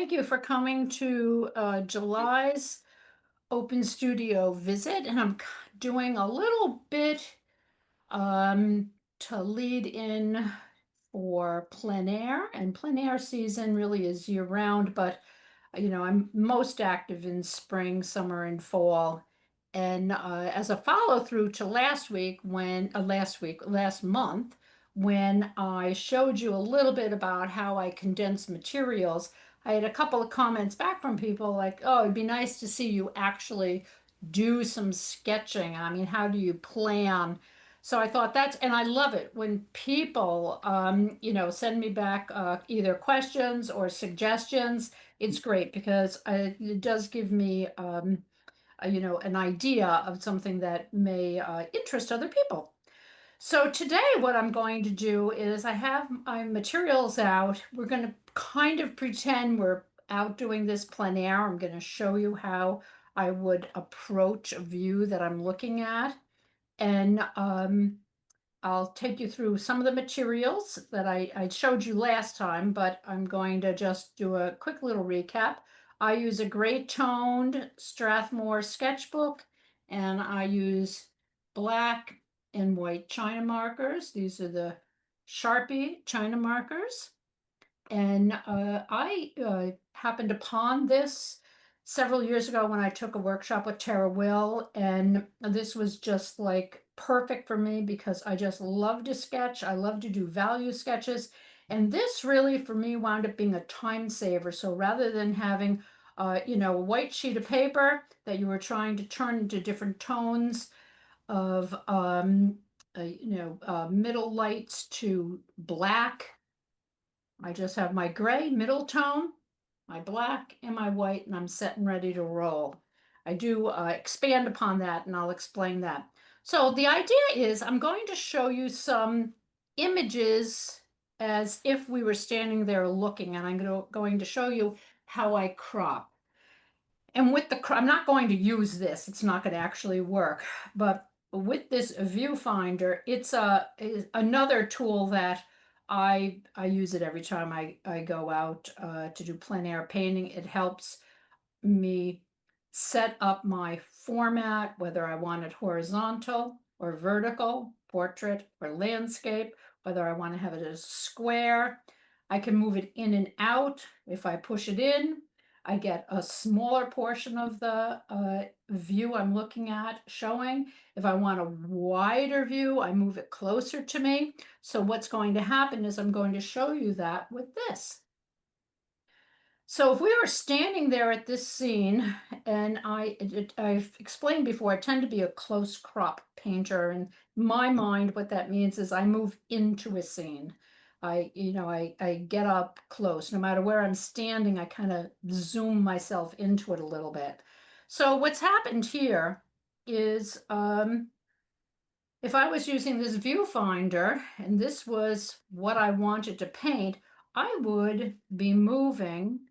thank you for coming to July's Open Studio visit. And I'm doing a little bit to lead in for plein air. And plein air season really is year round, but I'm most active in spring, summer, and fall. And as a follow through to last month, when I showed you a little bit about how I condense materials, I had a couple of comments back from people like, oh, it'd be nice to see you actually do some sketching. I mean, how do you plan? So I thought and I love it when people, send me back either questions or suggestions. It's great because it does give me, an idea of something that may interest other people. So today, what I'm going to do is I have my materials out. We're going to kind of pretend we're out doing this plein air. I'm going to show you how I would approach a view that I'm looking at. And I'll take you through some of the materials that I showed you last time, but I'm going to just do a quick little recap. I use a gray toned Strathmore sketchbook, and I use black and white China markers. These are the Sharpie China markers. And I happened upon this several years ago when I took a workshop with Tara Will, and this was just like perfect for me because I just love to sketch. I love to do value sketches. And this really, for me, wound up being a time saver. So rather than having, a white sheet of paper that you were trying to turn into different tones of, middle lights to black, I just have my gray middle tone, my black, and my white, and I'm set and ready to roll. I do expand upon that, and I'll explain that. So the idea is I'm going to show you some images as if we were standing there looking, and I'm going to show you how I crop. And I'm not going to use this, it's not going to actually work, but with this viewfinder, it's another tool that I use it every time I go out to do plein air painting. It helps me set up my format, whether I want it horizontal or vertical, portrait or landscape, whether I want to have it as square. I can move it in and out. If I push it in, I get a smaller portion of the view I'm looking at showing. If I want a wider view, I move it closer to me. So what's going to happen is I'm going to show you that with this. So if we were standing there at this scene, and I've explained before, I tend to be a close crop painter. In my mind, what that means is I move into a scene. I get up close. No matter where I'm standing, I kind of zoom myself into it a little bit. So what's happened here is if I was using this viewfinder and this was what I wanted to paint, I would be moving.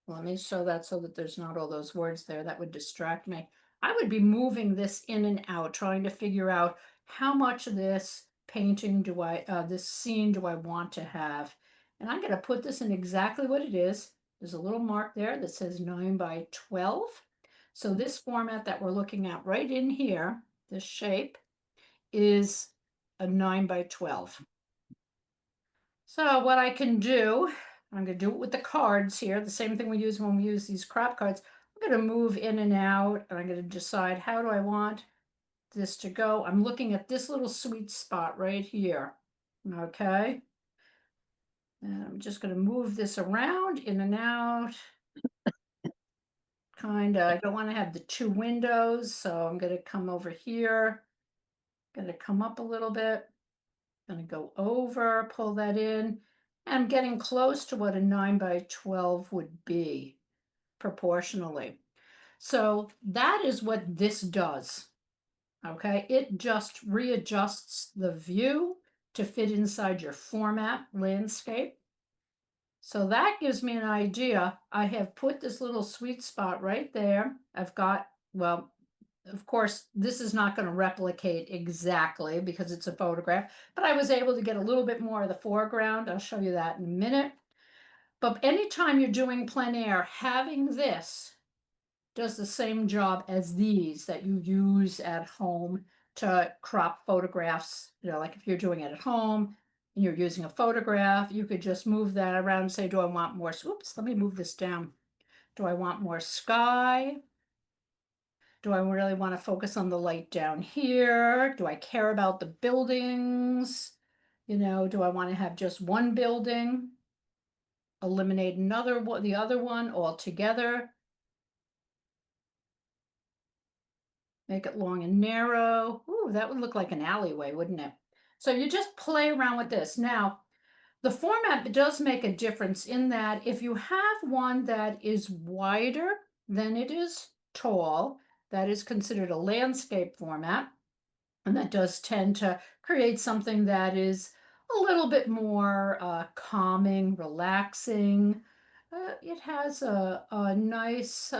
Let me show that so that there's not all those words there. That would distract me. I would be moving this in and out, trying to figure out how much of this this scene do I want to have. And I'm going to put this in exactly what it is. There's a little mark there that says 9 by 12. So this format that we're looking at right in here, this shape, is a 9 by 12. So what I can do, I'm going to do it with the cards here, the same thing we use when we use these crop cards. I'm going to move in and out, and I'm going to decide how do I want this to go. I'm looking at this little sweet spot right here. Okay. And I'm just going to move this around, in and out. I don't want to have the two windows, so I'm going to come over here. Going to come up a little bit. Going to go over, pull that in. I'm getting close to what a 9 by 12 would be proportionally. So that is what this does. Okay, it just readjusts the view to fit inside your format landscape. So that gives me an idea. I have put this little sweet spot right there. I've got, well, of course, this is not going to replicate exactly because it's a photograph, but I was able to get a little bit more of the foreground. I'll show you that in a minute. But anytime you're doing plein air, having this does the same job as these that you use at home to crop photographs. You know, like if you're doing it at home and you're using a photograph, you could just move that around and say, do I want more? Oops, let me move this down. Do I want more sky? Do I really want to focus on the light down here? Do I care about the buildings? You know, do I want to have just one building? Eliminate another one, the other one altogether. Make it long and narrow. Ooh, that would look like an alleyway, wouldn't it? So you just play around with this. Now, the format does make a difference in that if you have one that is wider than it is tall, that is considered a landscape format. And that does tend to create something that is a little bit more calming, relaxing. It has a nice,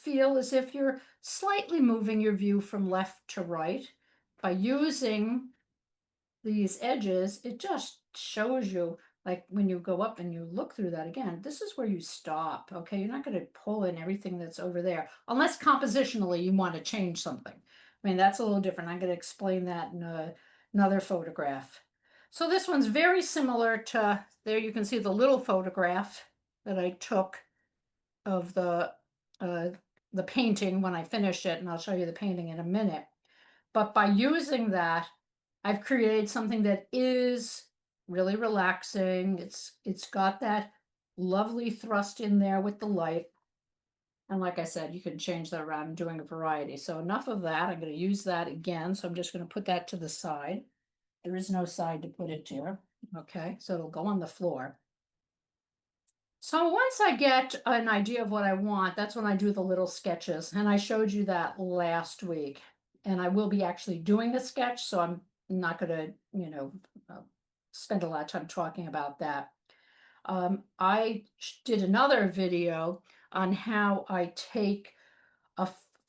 feel as if you're slightly moving your view from left to right. By using these edges, it just shows you, like when you go up and you look through that again, this is where you stop, okay? You're not going to pull in everything that's over there, unless compositionally you want to change something. I mean, that's a little different. I'm going to explain that in another photograph. So this one's very similar to, there you can see the little photograph that I took of uh, the painting when I finished it, and I'll show you the painting in a minute. But by using that, I've created something that is really relaxing. It's got that lovely thrust in there with the light. And like I said, you can change that around doing a variety. So enough of that. I'm going to use that again. So I'm just going to put that to the side. There is no side to put it to. Okay, so it'll go on the floor. So once I get an idea of what I want, that's when I do the little sketches. And I showed you that last week. And I will be actually doing a sketch, so I'm not going to, spend a lot of time talking about that. I did another video on how I take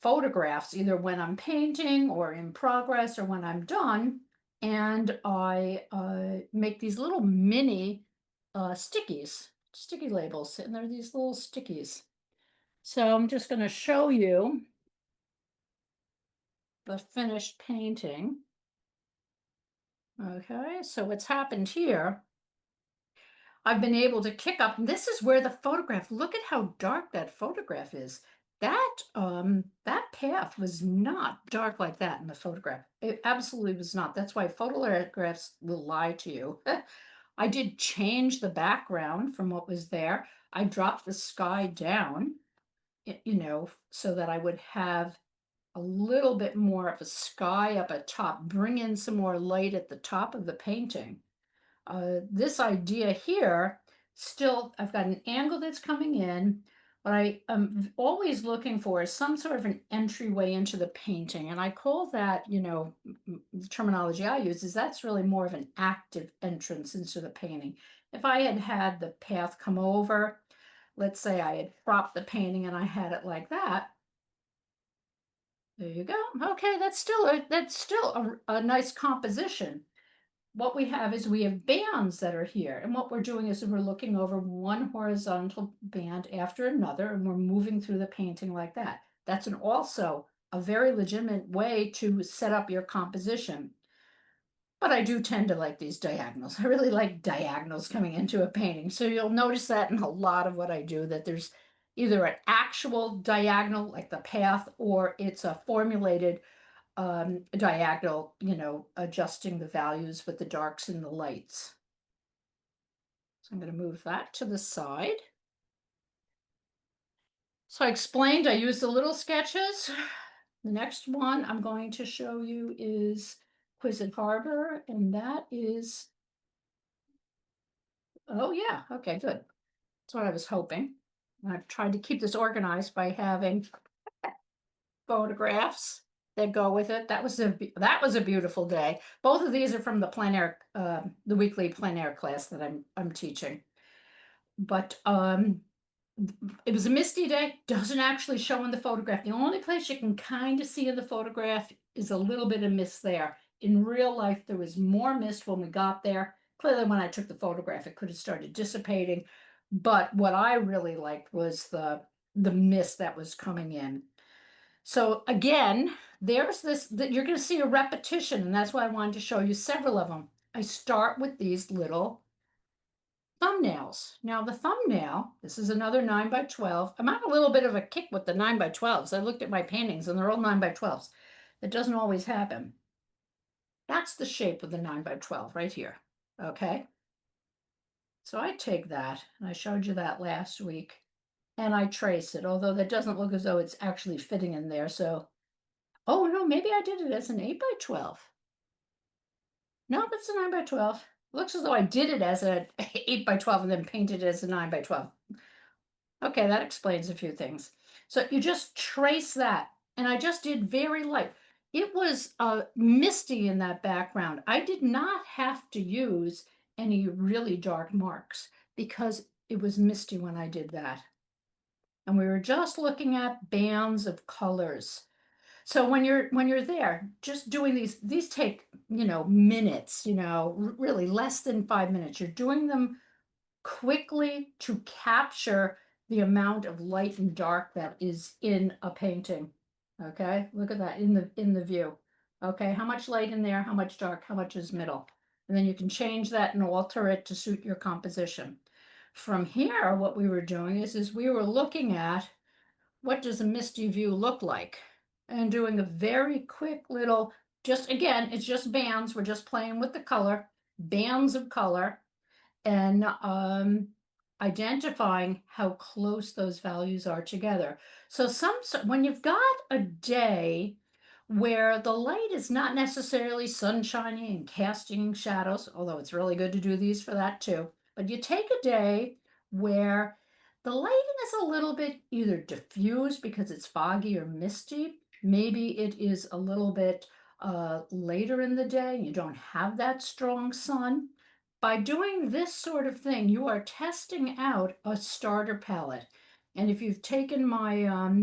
photographs, either when I'm painting or in progress or when I'm done, and I make these little mini sticky labels, and they're these little stickies. So I'm just going to show you the finished painting. Okay, so what's happened here, I've been able to kick up, and this is where the photograph, look at how dark that photograph is. That path was not dark like that in the photograph. It absolutely was not. That's why photographs will lie to you. I did change the background from what was there. I dropped the sky down, so that I would have a little bit more of a sky up at top, bring in some more light at the top of the painting. This idea here, still, I've got an angle that's coming in, but I am always looking for some sort of an entryway into the painting. And I call that, the terminology I use is that's really more of an active entrance into the painting. If I had had the path come over, let's say I had propped the painting and I had it like that, there you go. Okay, that's still a nice composition. What we have is we have bands that are here. And what we're doing is we're looking over one horizontal band after another, and we're moving through the painting like that. That's also a very legitimate way to set up your composition. But I do tend to like these diagonals. I really like diagonals coming into a painting. So you'll notice that in a lot of what I do, that there's either an actual diagonal, like the path, or it's a formulated diagonal, adjusting the values with the darks and the lights. So I'm going to move that to the side. So I explained, I used the little sketches. The next one I'm going to show you is Quizet Harbor, and that is, oh yeah, okay, good. That's what I was hoping. I've tried to keep this organized by having photographs that go with it. That was a beautiful day. Both of these are from the plein air, the weekly plein air class that I'm teaching. But it was a misty day. Doesn't actually show in the photograph. The only place you can kind of see in the photograph is a little bit of mist there. In real life, there was more mist when we got there. Clearly, when I took the photograph, it could have started dissipating. But what I really liked was the mist that was coming in. So again, there's this that you're going to see a repetition, and that's why I wanted to show you several of them. I start with these little thumbnails. Now the thumbnail, this is another 9 by 12. I'm on a little bit of a kick with the 9 by 12s. I looked at my paintings and they're all 9 by 12s. That doesn't always happen. That's the shape of the 9 by 12 right here. Okay. So I take that, and I showed you that last week, and I trace it, although that doesn't look as though it's actually fitting in there. So, oh no, maybe I did it as an 8 by 12. No, it's a 9 by 12. Looks as though I did it as a 8 by 12 and then painted it as a 9 by 12. Okay, that explains a few things. So you just trace that, and I just did very light. It was misty in that background. I did not have to use any really dark marks because it was misty when I did that. And we were just looking at bands of colors. So when you're there, just doing these take, minutes, really less than 5 minutes. You're doing them quickly to capture the amount of light and dark that is in a painting. Okay, look at that in the view. Okay, how much light in there, how much dark, how much is middle. And then you can change that and alter it to suit your composition. From here, what we were doing is we were looking at what does a misty view look like? And doing a very quick little, just again, it's just bands. We're just playing with the color, bands of color, and identifying how close those values are together. So when you've got a day where the light is not necessarily sunshiny and casting shadows, although it's really good to do these for that too, but you take a day where the lighting is a little bit either diffused because it's foggy or misty. Maybe it is a little bit later in the day. You don't have that strong sun. By doing this sort of thing, you are testing out a starter palette. And if you've taken my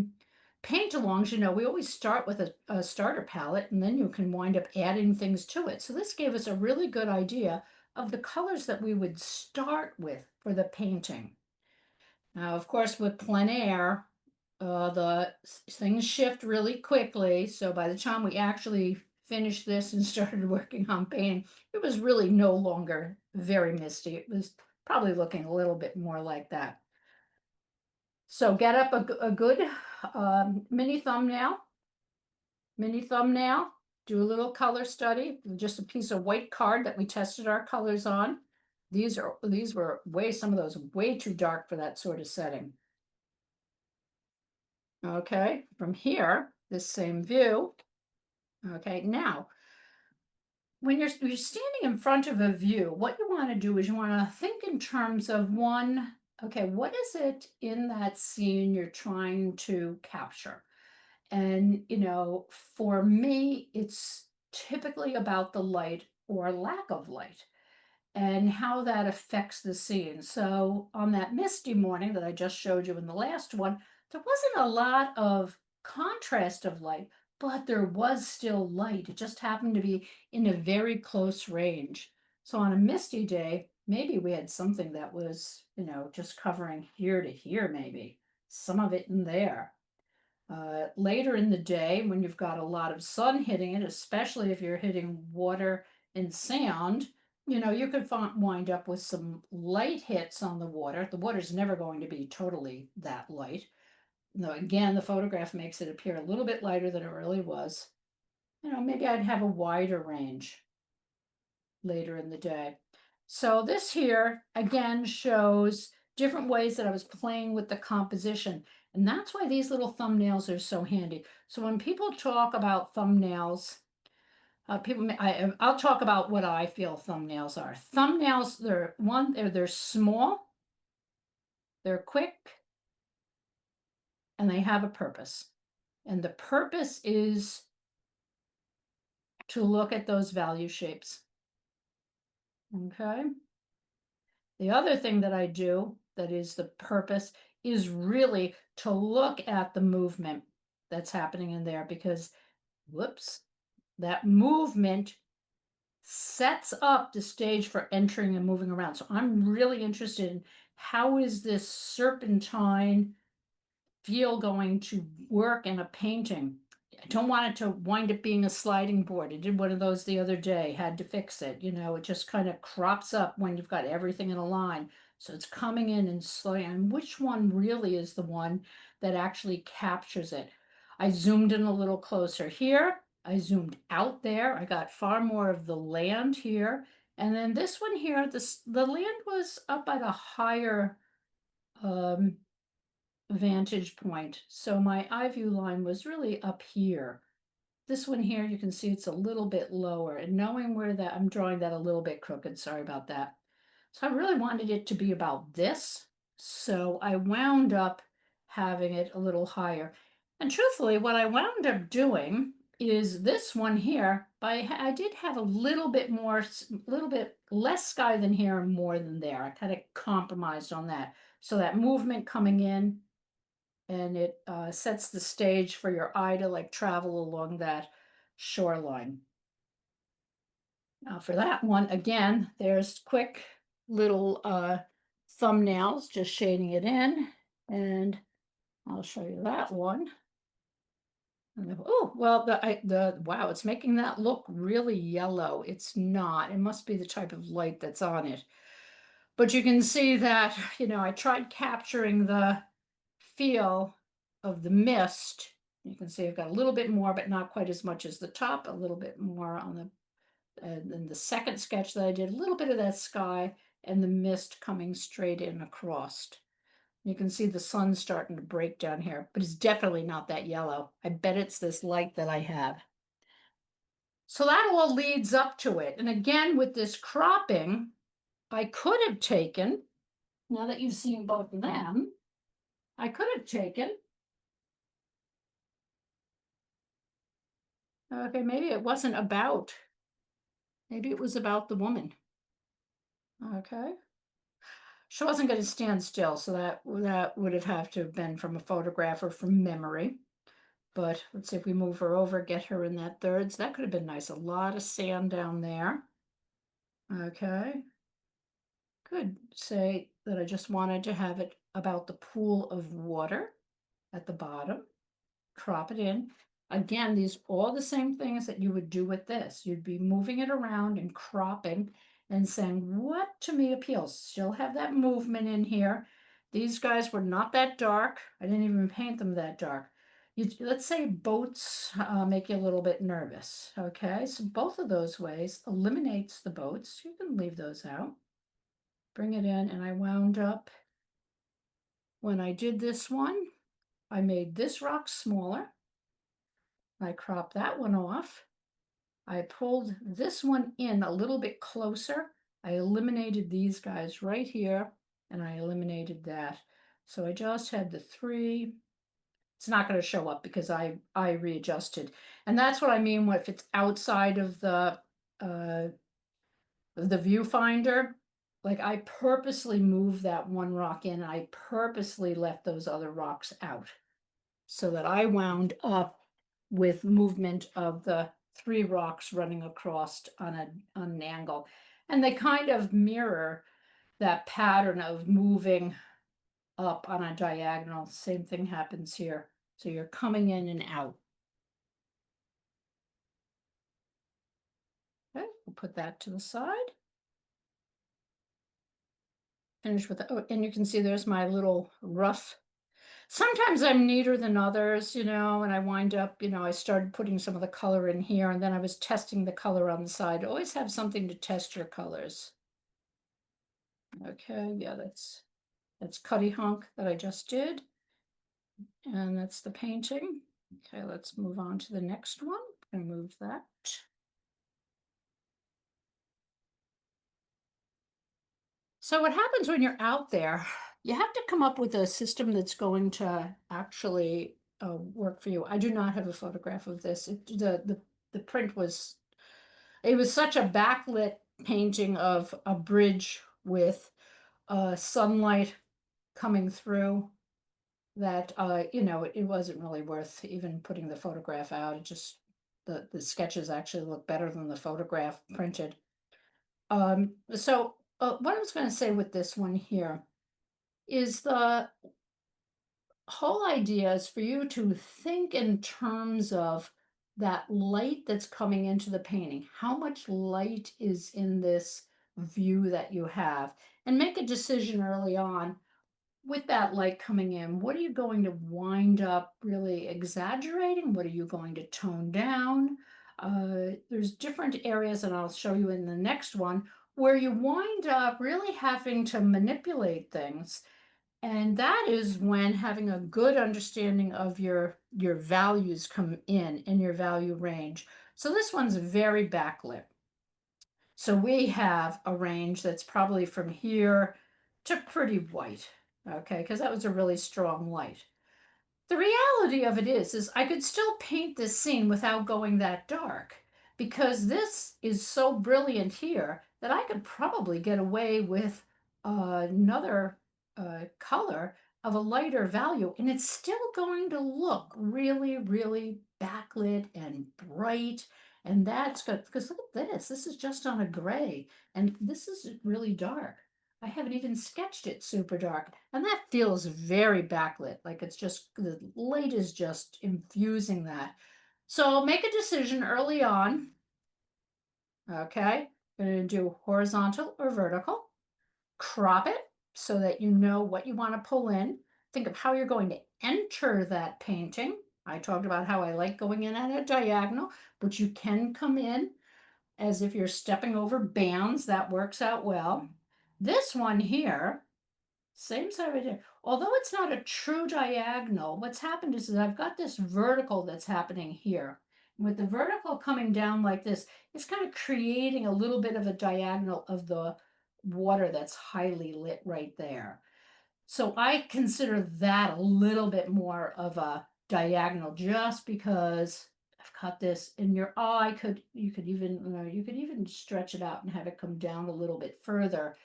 paint-alongs, we always start with a starter palette, and then you can wind up adding things to it. So this gave us a really good idea of the colors that we would start with for the painting. Now, of course, with plein air, the things shift really quickly. So by the time we actually finished this and started working on painting, it was really no longer very misty. It was probably looking a little bit more like that. So get up a good mini thumbnail, do a little color study, just a piece of white card that we tested our colors on. These were some of those way too dark for that sort of setting. Okay, from here, this same view. Okay, now, when you're standing in front of a view, what you want to do is you want to think in terms of one, okay, what is it in that scene you're trying to capture? And, for me, it's typically about the light or lack of light and how that affects the scene. So on that misty morning that I just showed you in the last one, there wasn't a lot of contrast of light, but there was still light. It just happened to be in a very close range. So on a misty day, maybe we had something that was, just covering here to here, maybe some of it in there. Later in the day, when you've got a lot of sun hitting it, especially if you're hitting water and sand, you could wind up with some light hits on the water. The water's never going to be totally that light. Though again, the photograph makes it appear a little bit lighter than it really was. Maybe I'd have a wider range later in the day. So this here again shows different ways that I was playing with the composition. And that's why these little thumbnails are so handy. So when people talk about thumbnails, I'll talk about what I feel thumbnails are. Thumbnails, they're small, they're quick, and they have a purpose. And the purpose is to look at those value shapes. Okay. The other thing that I do that is the purpose is really to look at the movement that's happening in there because, whoops, that movement sets up the stage for entering and moving around. So I'm really interested how is this serpentine feel going to work in a painting? I don't want it to wind up being a sliding board. I did one of those the other day, had to fix it. It just kind of crops up when you've got everything in a line. So it's coming in and slowing. And which one really is the one that actually captures it? I zoomed in a little closer here. I zoomed out there. I got far more of the land here. And then this one here, the land was up at a higher um, vantage point. So my eye view line was really up here. This one here, you can see it's a little bit lower, and knowing where that, I'm drawing that a little bit crooked, sorry about that. So I really wanted it to be about this. So I wound up having it a little higher. And truthfully, what I wound up doing is this one here, I did have a little bit more, a little bit less sky than here and more than there. I kind of compromised on that. So that movement coming in, and it sets the stage for your eye to like travel along that shoreline. Now for that one, again, there's quick little thumbnails, just shading it in, and I'll show you that one. Oh, well, wow, it's making that look really yellow. It's not. It must be the type of light that's on it. But you can see that, I tried capturing the feel of the mist. You can see I've got a little bit more, but not quite as much as the top, a little bit more on the, and then the second sketch that I did, a little bit of that sky and the mist coming straight in across. You can see the sun starting to break down here, but it's definitely not that yellow. I bet it's this light that I have. So that all leads up to it. And again, with this cropping, I could have taken, now that you've seen both of them, I could have taken, okay, maybe it wasn't about, maybe it was about the woman. Okay. She wasn't going to stand still, so that would have to have been from a photograph or from memory. But let's see if we move her over, get her in that thirds. That could have been nice. A lot of sand down there. Okay. Could say that I just wanted to have it about the pool of water at the bottom. Crop it in. Again, these all the same things that you would do with this. You'd be moving it around and cropping and saying, what to me appeals? Still have that movement in here. These guys were not that dark. I didn't even paint them that dark. Let's say boats make you a little bit nervous. Okay, so both of those ways eliminates the boats. You can leave those out. Bring it in, and I wound up, when I did this one, I made this rock smaller. I cropped that one off. I pulled this one in a little bit closer. I eliminated these guys right here, and I eliminated that. So I just had the three. It's not going to show up because I readjusted. And that's what I mean if it's outside of the viewfinder. Like I purposely moved that one rock in, and I purposely left those other rocks out so that I wound up with movement of the three rocks running across on an angle. And they kind of mirror that pattern of moving up on a diagonal. Same thing happens here. So you're coming in and out. Okay, we'll put that to the side. Finish with, oh, and you can see there's my little rough. Sometimes I'm neater than others, and I wind up, I started putting some of the color in here, and then I was testing the color on the side. Always have something to test your colors. Okay, yeah, that's Cuddy Hunk that I just did. And that's the painting. Okay, let's move on to the next one. I'm gonna move that. So what happens when you're out there, you have to come up with a system that's going to actually work for you. I do not have a photograph of this. The print was, it was such a backlit painting of a bridge with sunlight coming through that it wasn't really worth even putting the photograph out. It just, the sketches actually look better than the photograph printed. So what I was going to say with this one here, is the whole idea is for you to think in terms of that light that's coming into the painting. How much light is in this view that you have? And make a decision early on with that light coming in. What are you going to wind up really exaggerating? What are you going to tone down? There's different areas, and I'll show you in the next one, where you wind up really having to manipulate things, and that is when having a good understanding of your values come in your value range. So this one's very backlit. So we have a range that's probably from here to pretty white, okay, because that was a really strong light. The reality of it is I could still paint this scene without going that dark because this is so brilliant here that I could probably get away with another color of a lighter value, and it's still going to look really, really backlit and bright. And that's good because look at this. This is just on a gray, and this is really dark. I haven't even sketched it super dark. And that feels very backlit, like it's just the light is just infusing that. So make a decision early on. Okay, you're going to do horizontal or vertical. Crop it so that you know what you want to pull in. Think of how you're going to enter that painting. I talked about how I like going in at a diagonal, but you can come in as if you're stepping over bands. That works out well. This one here, same side right there. Although it's not a true diagonal, what's happened is I've got this vertical that's happening here. With the vertical coming down like this, it's kind of creating a little bit of a diagonal of the water that's highly lit right there. So I consider that a little bit more of a diagonal just because I've got this in your eye. You could even, you could even stretch it out and have it come down a little bit further.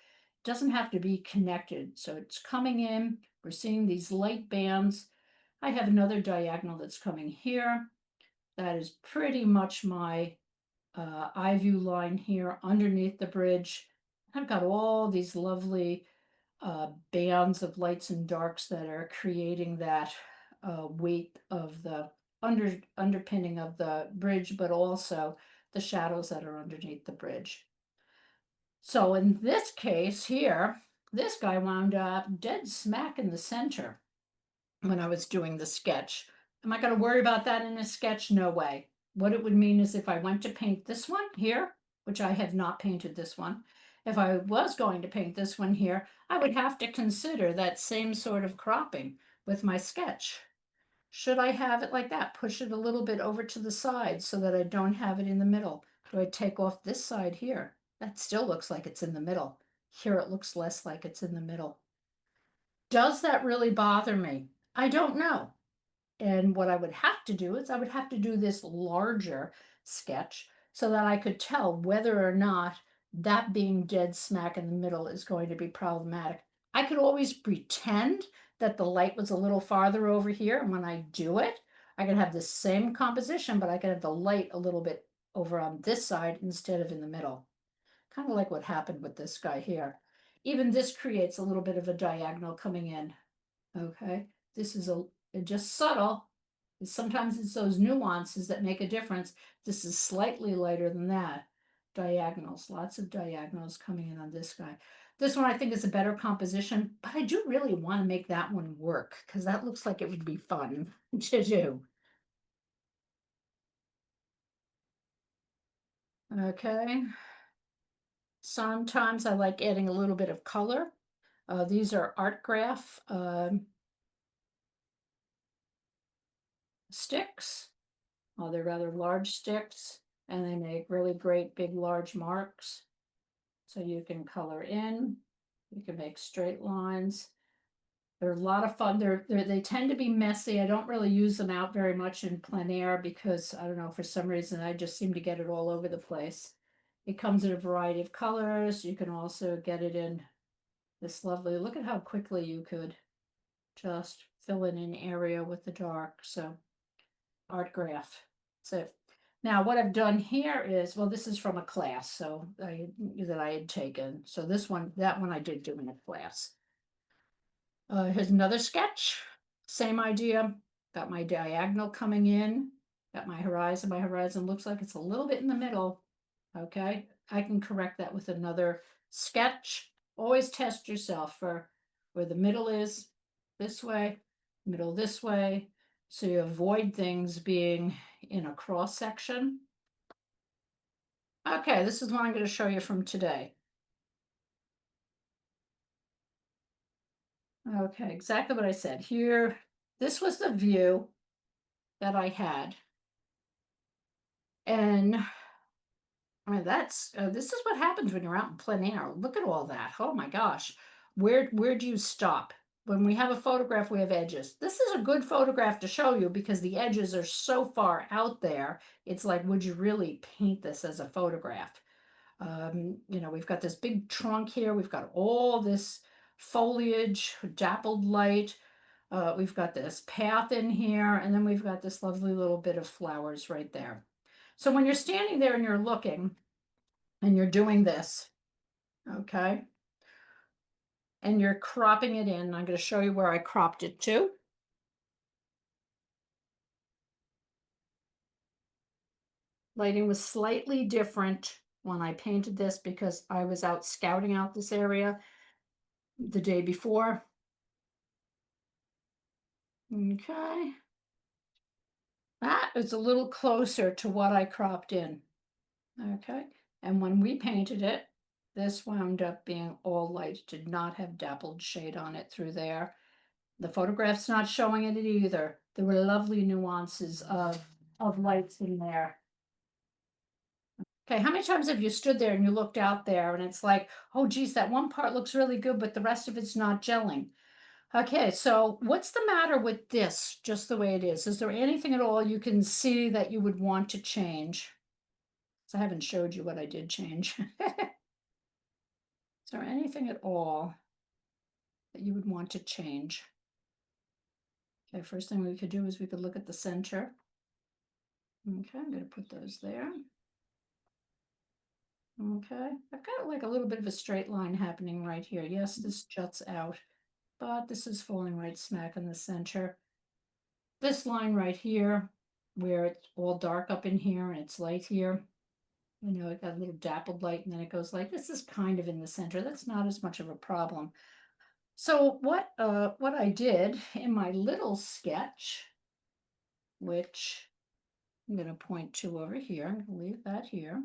Doesn't have to be connected. So it's coming in. We're seeing these light bands. I have another diagonal that's coming here. That is pretty much my eye view line here underneath the bridge. I've got all these lovely bands of lights and darks that are creating that weight of the underpinning of the bridge, but also the shadows that are underneath the bridge. So in this case here, this guy wound up dead smack in the center when I was doing the sketch. Am I going to worry about that in a sketch? No way. What it would mean is if I went to paint this one here, which I have not painted this one, if I was going to paint this one here, I would have to consider that same sort of cropping with my sketch. Should I have it like that? Push it a little bit over to the side so that I don't have it in the middle. Do I take off this side here? That still looks like it's in the middle. Here it looks less like it's in the middle. Does that really bother me? I don't know. And what I would have to do is I would have to do this larger sketch so that I could tell whether or not that being dead smack in the middle is going to be problematic. I could always pretend that the light was a little farther over here, and when I do it, I could have the same composition, but I could have the light a little bit over on this side instead of in the middle. Kind of like what happened with this guy here. Even this creates a little bit of a diagonal coming in. Okay, this is just subtle. Sometimes it's those nuances that make a difference. This is slightly lighter than that. Diagonals, lots of diagonals coming in on this guy. This one I think is a better composition, but I do really want to make that one work because that looks like it would be fun to do. Okay. Sometimes I like adding a little bit of color. These are art graph sticks. They're rather large sticks and they make really great big large marks. So you can color in, you can make straight lines. They're a lot of fun. They tend to be messy. I don't really use them out very much in plein air because I don't know, for some reason I just seem to get it all over the place. It comes in a variety of colors. You can also get it in this lovely, look at how quickly you could just fill in an area with the dark. So art graph. So now what I've done here is, well, this is from a class so that I had taken. So this one, that one I did do in a class. Here's another sketch, same idea. Got my diagonal coming in, got my horizon. My horizon looks like it's a little bit in the middle. Okay, I can correct that with another sketch. Always test yourself for where the middle is this way, middle this way, so you avoid things being in a cross section. Okay, this is what I'm going to show you from today. Okay, exactly what I said here. This was the view that I had. And I mean, this is what happens when you're out in plein air. Look at all that. Oh my gosh. Where do you stop? When we have a photograph, we have edges. This is a good photograph to show you because the edges are so far out there. It's like, would you really paint this as a photograph? We've got this big trunk here. We've got all this foliage, dappled light. We've got this path in here, and then we've got this lovely little bit of flowers right there. So when you're standing there and you're looking and you're doing this, okay, and you're cropping it in, I'm going to show you where I cropped it to. Lighting was slightly different when I painted this because I was out scouting out this area the day before. Okay. That is a little closer to what I cropped in. Okay. And when we painted it, this wound up being all light, did not have dappled shade on it through there. The photograph's not showing it either. There were lovely nuances of lights in there. Okay, how many times have you stood there and you looked out there and it's like, oh geez, that one part looks really good, but the rest of it's not gelling? Okay, so what's the matter with this, just the way it is? Is there anything at all you can see that you would want to change? So I haven't showed you what I did change. Is there anything at all that you would want to change? Okay, first thing we could do is we could look at the center. Okay, I'm gonna put those there. Okay, I've got like a little bit of a straight line happening right here. Yes, this juts out, but this is falling right smack in the center. This line right here, where it's all dark up in here and it's light here, it got a little dappled light and then it goes like this is kind of in the center. That's not as much of a problem. So what I did in my little sketch, which I'm going to point to over here, I'm going to leave that here.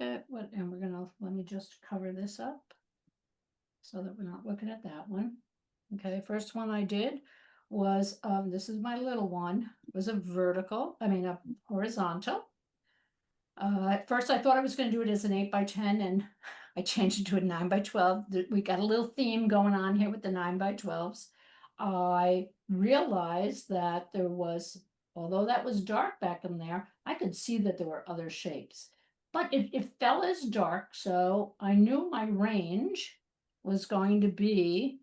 Okay, and we're going to, let me just cover this up so that we're not looking at that one. Okay, first one I did was, this is my little one, was a horizontal. At first I thought I was going to do it as an 8x10 and I changed it to a 9x12. We got a little theme going on here with the 9x12s. I realized that there was, although that was dark back in there, I could see that there were other shapes. But it fell as dark, so I knew my range was going to be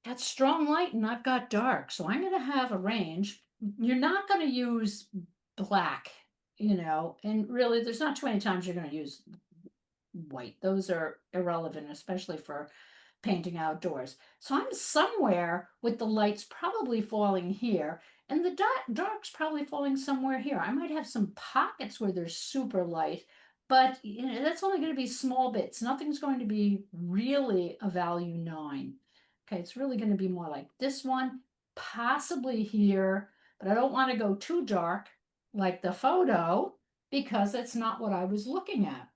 got strong light and I've got dark. So I'm going to have a range. You're not going to use black, and really there's not too many times you're going to use white. Those are irrelevant, especially for painting outdoors. So I'm somewhere with the lights probably falling here and the dark's probably falling somewhere here. I might have some pockets where there's super light, but that's only going to be small bits. Nothing's going to be really a value 9. Okay, it's really going to be more like this one, possibly here, but I don't want to go too dark like the photo because that's not what I was looking at.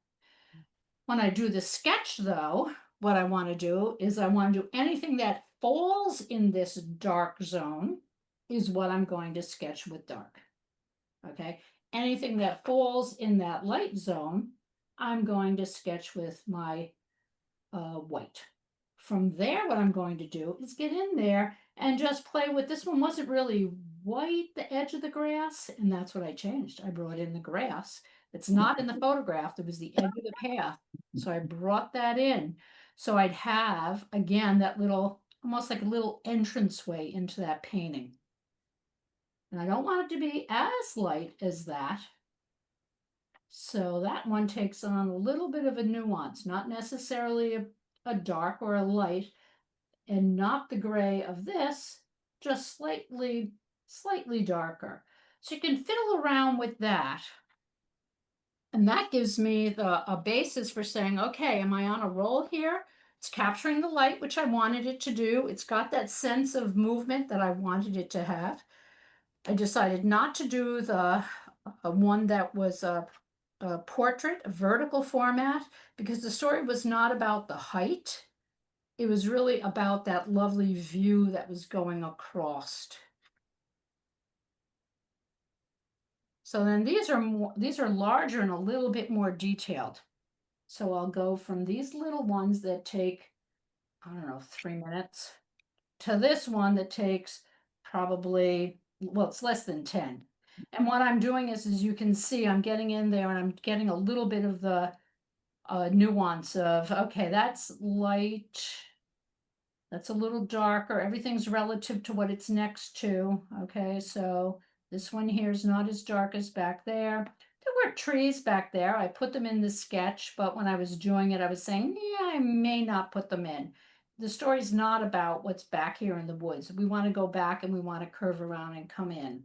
When I do the sketch though, what I want to do is I want to do anything that falls in this dark zone is what I'm going to sketch with dark. Okay, anything that falls in that light zone, I'm going to sketch with my white. From there, what I'm going to do is get in there and just play with, this one wasn't really white, the edge of the grass, and that's what I changed. I brought in the grass. It's not in the photograph, it was the edge of the path. So I brought that in. So I'd have, again, that little, almost like a little entranceway into that painting. And I don't want it to be as light as that. So that one takes on a little bit of a nuance, not necessarily a dark or a light, and not the gray of this, just slightly darker. So you can fiddle around with that. And that gives me a basis for saying, okay, am I on a roll here? It's capturing the light, which I wanted it to do. It's got that sense of movement that I wanted it to have. I decided not to do the one that was a portrait, a vertical format, because the story was not about the height. It was really about that lovely view that was going across. So then these are larger and a little bit more detailed. So I'll go from these little ones that take, I don't know, 3 minutes to this one that takes probably, well, it's less than 10. And what I'm doing is, as you can see, I'm getting in there and I'm getting a little bit of the nuance of, okay, that's light, that's a little darker. Everything's relative to what it's next to. Okay, so this one here is not as dark as back there. There were trees back there. I put them in the sketch, but when I was doing it, I was saying, yeah, I may not put them in. The story's not about what's back here in the woods. We want to go back and we want to curve around and come in.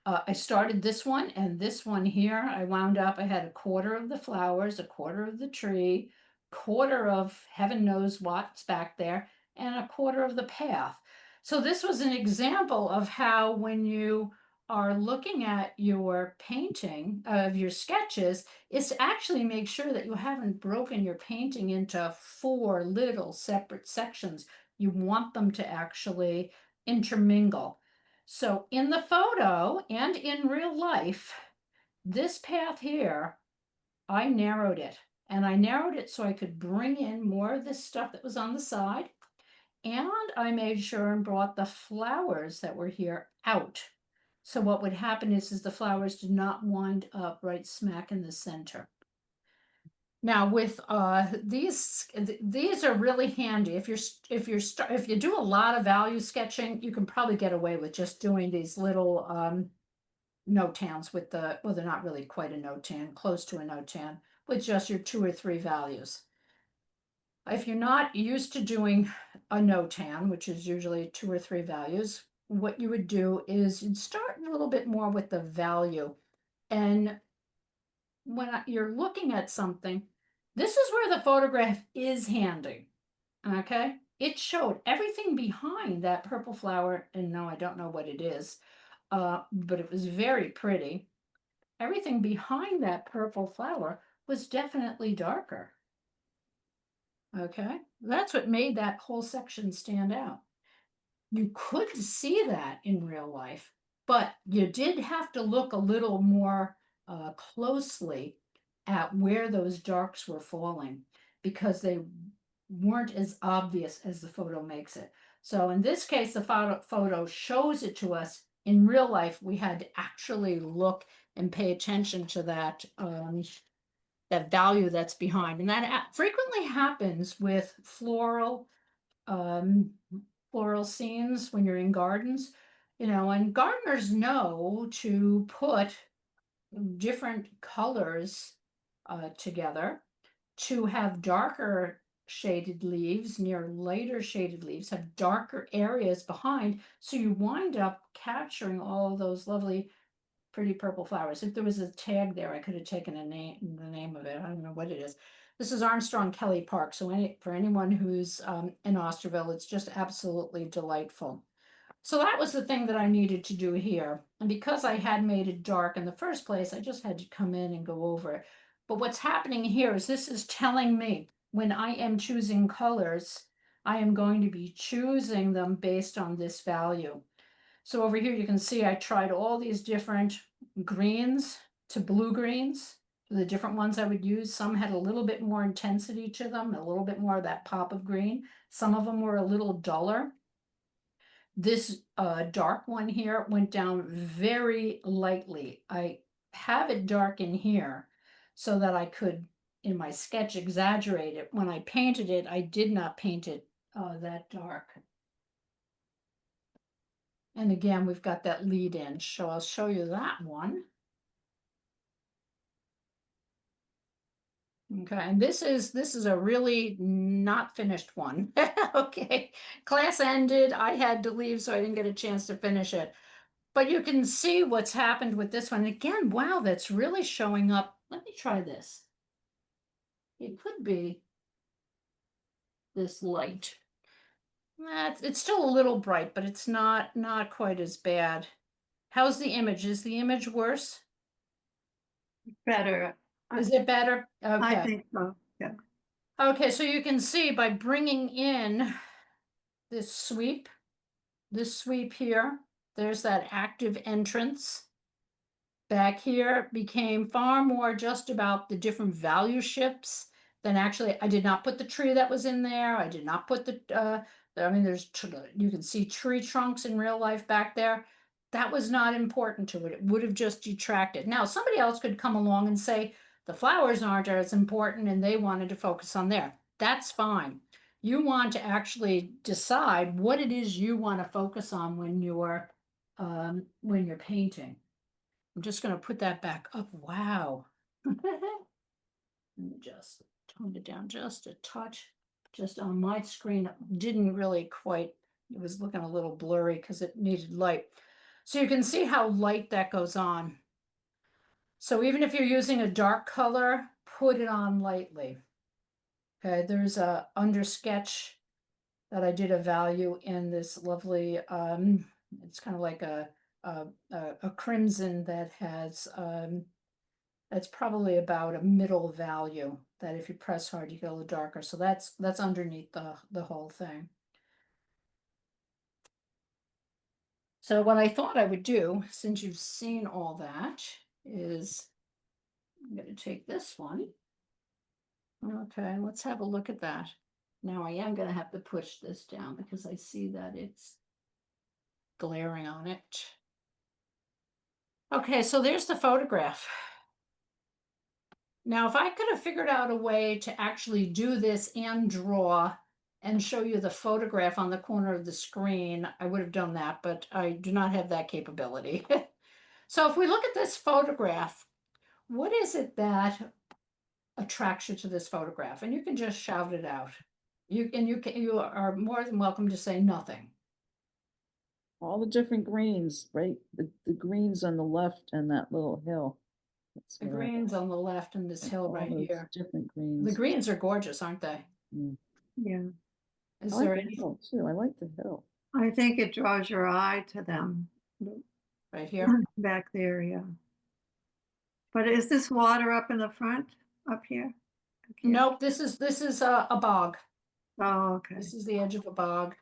I started this one and this one here. I wound up, I had a quarter of the flowers, a quarter of the tree, quarter of heaven knows what's back there, and a quarter of the path. So this was an example of how when you are looking at your painting of your sketches, is to actually make sure that you haven't broken your painting into 4 little separate sections. You want them to actually intermingle. So in the photo and in real life, this path here, I narrowed it. And I narrowed it so I could bring in more of this stuff that was on the side. And I made sure and brought the flowers that were here out. So what would happen is the flowers did not wind up right smack in the center. Now with these are really handy. If you do a lot of value sketching, you can probably get away with just doing these little notans with well, they're not really quite a notan, close to a notan, with just your 2 or 3 values. If you're not used to doing a notan, which is usually 2 or 3 values, what you would do is you'd start a little bit more with the value. And when you're looking at something, this is where the photograph is handy. Okay, it showed everything behind that purple flower, and no, I don't know what it is, but it was very pretty. Everything behind that purple flower was definitely darker. Okay, that's what made that whole section stand out. You could see that in real life, but you did have to look a little more closely at where those darks were falling, because they weren't as obvious as the photo makes it. So in this case, the photo shows it to us. In real life, we had to actually look and pay attention to that value that's behind. And that frequently happens with um, floral scenes when you're in gardens, and gardeners know to put different colors together to have darker shaded leaves near lighter shaded leaves, have darker areas behind, so you wind up capturing all those lovely pretty purple flowers. If there was a tag there, I could have taken the name of it. I don't know what it is. This is Armstrong Kelly Park. So for anyone who's in Osterville, it's just absolutely delightful. So that was the thing that I needed to do here. And because I had made it dark in the first place, I just had to come in and go over it. But what's happening here is this is telling me when I am choosing colors, I am going to be choosing them based on this value. So over here, you can see I tried all these different greens to blue greens, the different ones I would use. Some had a little bit more intensity to them, a little bit more of that pop of green. Some of them were a little duller. This dark one here went down very lightly. I have it dark in here so that I could, in my sketch, exaggerate it. When I painted it, I did not paint it that dark. And again, we've got that lead in, so I'll show you that one. Okay, and this is a really not finished one. Okay, class ended. I had to leave, so I didn't get a chance to finish it. But you can see what's happened with this one. Again, wow, that's really showing up. Let me try this. It could be this light. It's still a little bright, but it's not quite as bad. How's the image? Is the image worse? Better. Is it better? I Okay. think so, yeah. Okay, so you can see by bringing in this sweep here, there's that active entrance. Back here became far more just about the different value shifts than actually, I did not put the tree that was in there. I did not put I mean, you can see tree trunks in real life back there. That was not important to it. It would have just detracted. Now, somebody else could come along and say the flowers aren't as important and they wanted to focus on there. That's fine. You want to actually decide what it is you want to focus on when you're painting. I'm just going to put that back up. Wow. Let me just tone it down just a touch. Just on my screen, it didn't really quite, it was looking a little blurry because it needed light. So you can see how light that goes on. So even if you're using a dark color, put it on lightly. Okay, there's a under sketch that I did a value in this lovely, it's kind of like a crimson that has, that's probably about a middle value that if you press hard, you get a little darker. So that's underneath the whole thing. So what I thought I would do, since you've seen all that, is I'm going to take this one. Okay, let's have a look at that. Now I am going to have to push this down because I see that it's glaring on it. Okay, so there's the photograph. Now, if I could have figured out a way to actually do this and draw and show you the photograph on the corner of the screen, I would have done that, but I do not have that capability. So if we look at this photograph, what is it that attracts you to this photograph? And you can just shout it out. You are more than welcome to say nothing. All the different greens, right? The greens on the left and that little hill. That's The what I greens on the left and this like, hill all right those here. different The greens. greens are gorgeous, aren't they? Mm. Yeah, I Is like there the any hill too. I like the hill. I think it draws your eye to them. right here? Back there, yeah. But is this water up in the front, up here? I can't- Nope, this is a bog. Oh, okay. This is the edge of a bog.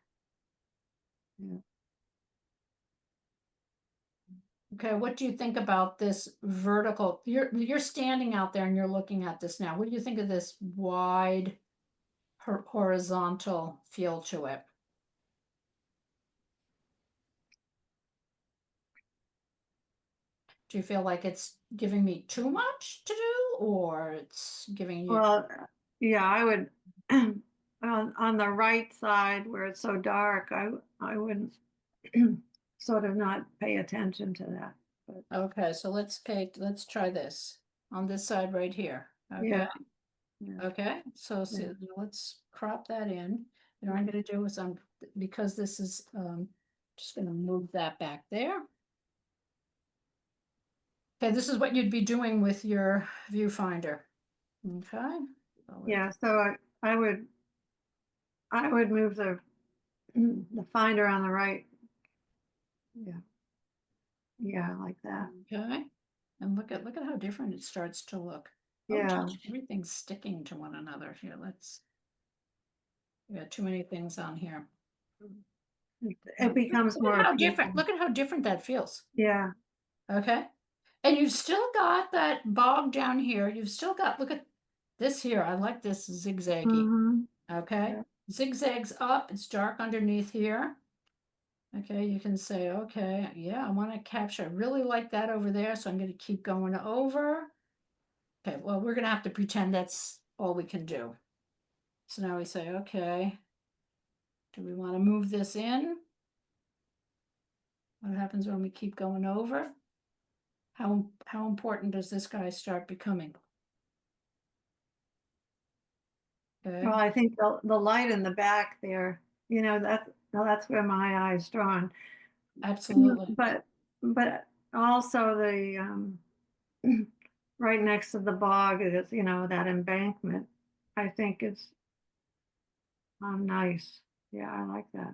Yeah. Okay, what do you think about this vertical? You're standing out there and you're looking at this now. What do you think of this wide horizontal feel to it? Do you feel like it's giving me too much to do, or it's giving you? Well, yeah, I would, on the right side where it's so dark, I wouldn't sort of not pay attention to that. But Okay, so let's try this on this side right here. Okay, yeah, yeah, okay, so see, yeah. let's crop that in. And what I'm gonna do is because this is, just gonna move that back there. Okay, this is what you'd be doing with your viewfinder. Okay. Yeah, so I would move the finder on the right. Yeah, yeah, like that. Okay. And look at how different it starts to look. Oh, Yeah, gosh, everything's sticking to one another. Here, we got too many things on here. it becomes more appealing. Look at how different that feels. Yeah, Okay. And you've still got that bog down here. You've still got, look at this here. I like this zigzaggy. mhm, Okay. yeah. Zigzags up. It's dark underneath here. Okay, you can say, okay, yeah, I want to capture. I really like that over there, so I'm going to keep going over. Okay, well, we're going to have to pretend that's all we can do. So now we say, okay, do we want to move this in? What happens when we keep going over? How important does this guy start becoming? Okay, Well, I think the light in the back there, that's where my eye's drawn. absolutely. But also right next to the bog is, that embankment. I think it's nice. Yeah, I like that.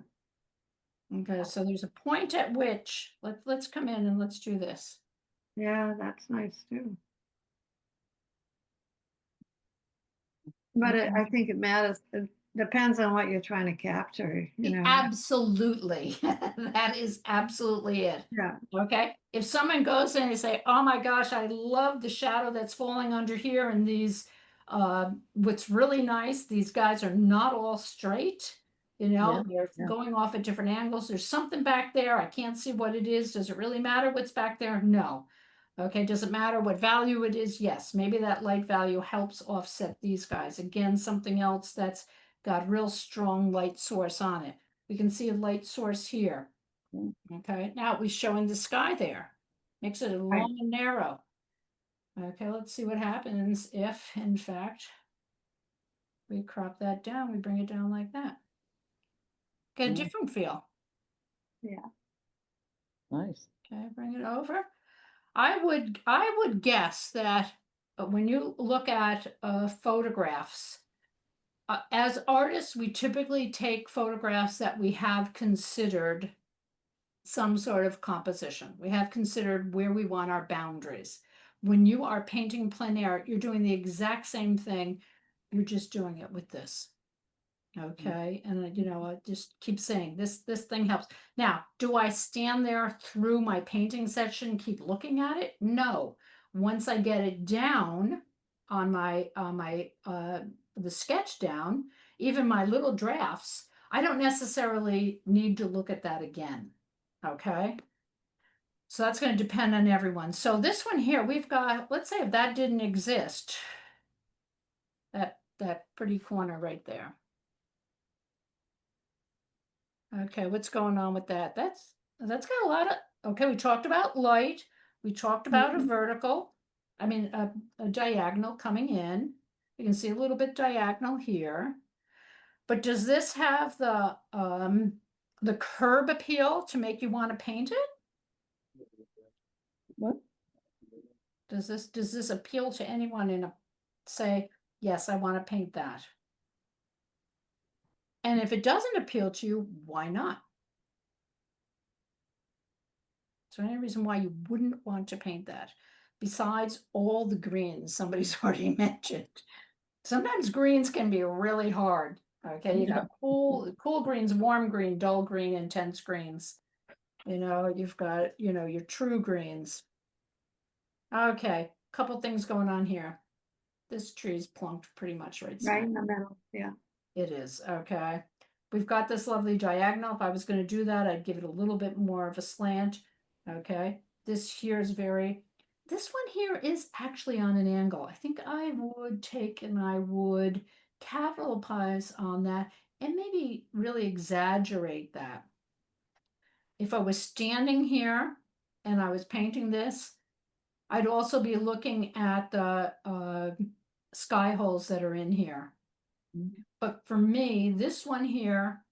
Okay, so there's a point at which, let's come in and let's do this. Yeah, that's nice too. But Okay. I think it matters. It depends on what you're trying to capture, Absolutely. That is absolutely it. Yeah, Okay. If someone goes in and say, oh my gosh, I love the shadow that's falling under here, and these, what's really nice, these guys are not all straight. Yeah, They're yeah. going off at different angles. There's something back there. I can't see what it is. Does it really matter what's back there? No. Okay. Does it matter what value it is? Yes. Maybe that light value helps offset these guys. Again, something else that's got real strong light source on it. We can see a light source here. Mm. Okay, now we're showing the sky there. Makes it right. long and narrow. Okay, let's see what happens if, in fact, we crop that down, we bring it down like that. Get a Mm. different feel. Yeah. Nice. Okay, bring it over. I would guess that when you look at photographs, as artists, we typically take photographs that we have considered some sort of composition. We have considered where we want our boundaries. When you are painting plein air, you're doing the exact same thing. You're just doing it with this. Okay. And I just keep saying this thing helps. Now, do I stand there through my painting session, keep looking at it? No. Once I get it down on the sketch down, even my little drafts, I don't necessarily need to look at that again. Okay. So that's going to depend on everyone. So this one here, we've got, let's say if that didn't exist, that pretty corner right there. Okay, what's going on with that? That's got a lot of, okay, we talked about light. We talked about a Mhm. vertical, I mean, a diagonal coming in. You can see a little bit diagonal here. But does this have the curb appeal to make you want to paint it? What? Does this appeal to anyone say, yes, I want to paint that? And if it doesn't appeal to you, why not? Is there any reason why you wouldn't want to paint that? Besides all the greens somebody's already mentioned. Sometimes greens can be really hard. Okay, you got cool greens, warm green, dull green, intense greens. You've got, your true greens. Okay, couple things going on here. This tree's plunked pretty much right Right smack. in the middle. Yeah. It is, okay. We've got this lovely diagonal. If I was gonna do that, I'd give it a little bit more of a slant, okay? This here is this one here is actually on an angle. I think I would take and I would capitalize on that and maybe really exaggerate that. If I was standing here and I was painting this, I'd also be looking at the sky holes that are in here. But for me, this one here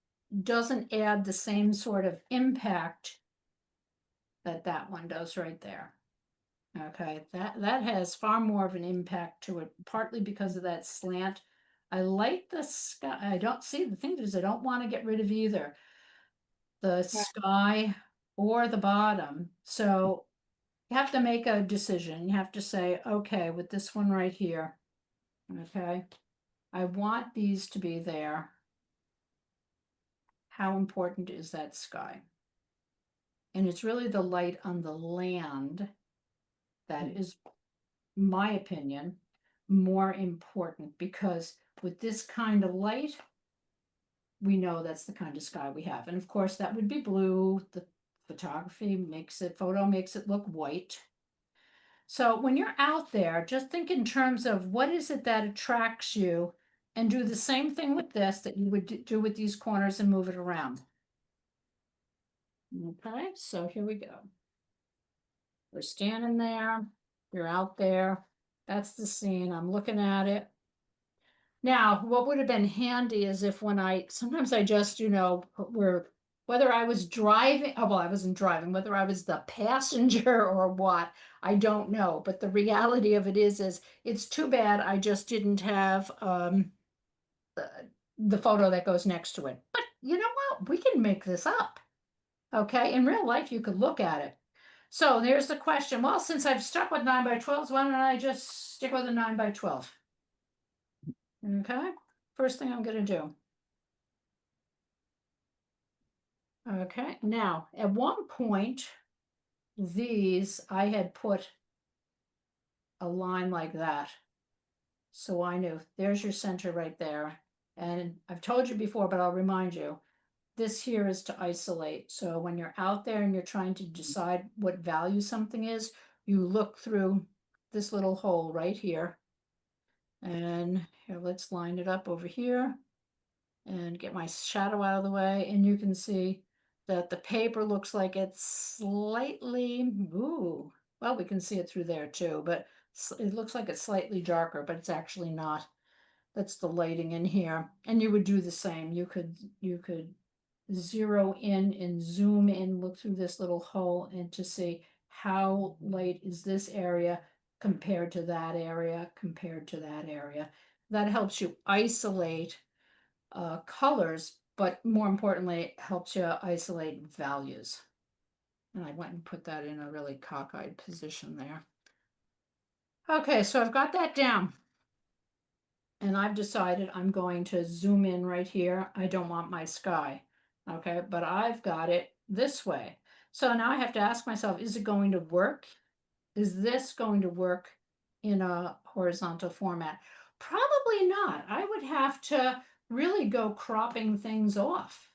doesn't add the same sort of impact that one does right there. Okay, that has far more of an impact to it, partly because of that slant. I like the sky. I don't see, the thing is, I don't want to get rid of either the sky or the bottom. So you have to make a decision. You have to say, okay, with this one right here, okay, I want these to be there. How important is that sky? And it's really the light on the land that is, my opinion, more important, because with this kind of light, we know that's the kind of sky we have. And of course, that would be blue. The photo makes it look white. So when you're out there, just think in terms of what is it that attracts you, and do the same thing with this that you would do with these corners and move it around. Okay, so here we go. We're standing there, you're out there. That's the scene. I'm looking at it. Now, what would have been handy is if sometimes I just, whether I was driving, oh, well, I wasn't driving, whether I was the passenger or what, I don't know. But the reality of it is it's too bad I just didn't have, the photo that goes next to it. But you know what? We can make this up. Okay, in real life, you could look at it. So there's the question. Well, since I've stuck with 9x12s, why don't I just stick with a 9x12? Okay, first thing I'm gonna do. Okay, now at one point, these I had put a line like that. So I knew there's your center right there. And I've told you before, but I'll remind you, this here is to isolate. So when you're out there and you're trying to decide what value something is, you look through this little hole right here. And here, let's line it up over here and get my shadow out of the way. And you can see that the paper looks like it's slightly, ooh, well, we can see it through there too, but it looks like it's slightly darker, but it's actually not. That's the lighting in here. And you would do the same. You could zero in and zoom in, look through this little hole and to see how light is this area compared to that area, compared to that area. That helps you isolate colors, but more importantly, it helps you isolate values. And I went and put that in a really cockeyed position there. Okay, so I've got that down. And I've decided I'm going to zoom in right here. I don't want my sky. Okay, but I've got it this way. So now I have to ask myself, is it going to work? Is this going to work in a horizontal format? Probably not. I would have to really go cropping things off.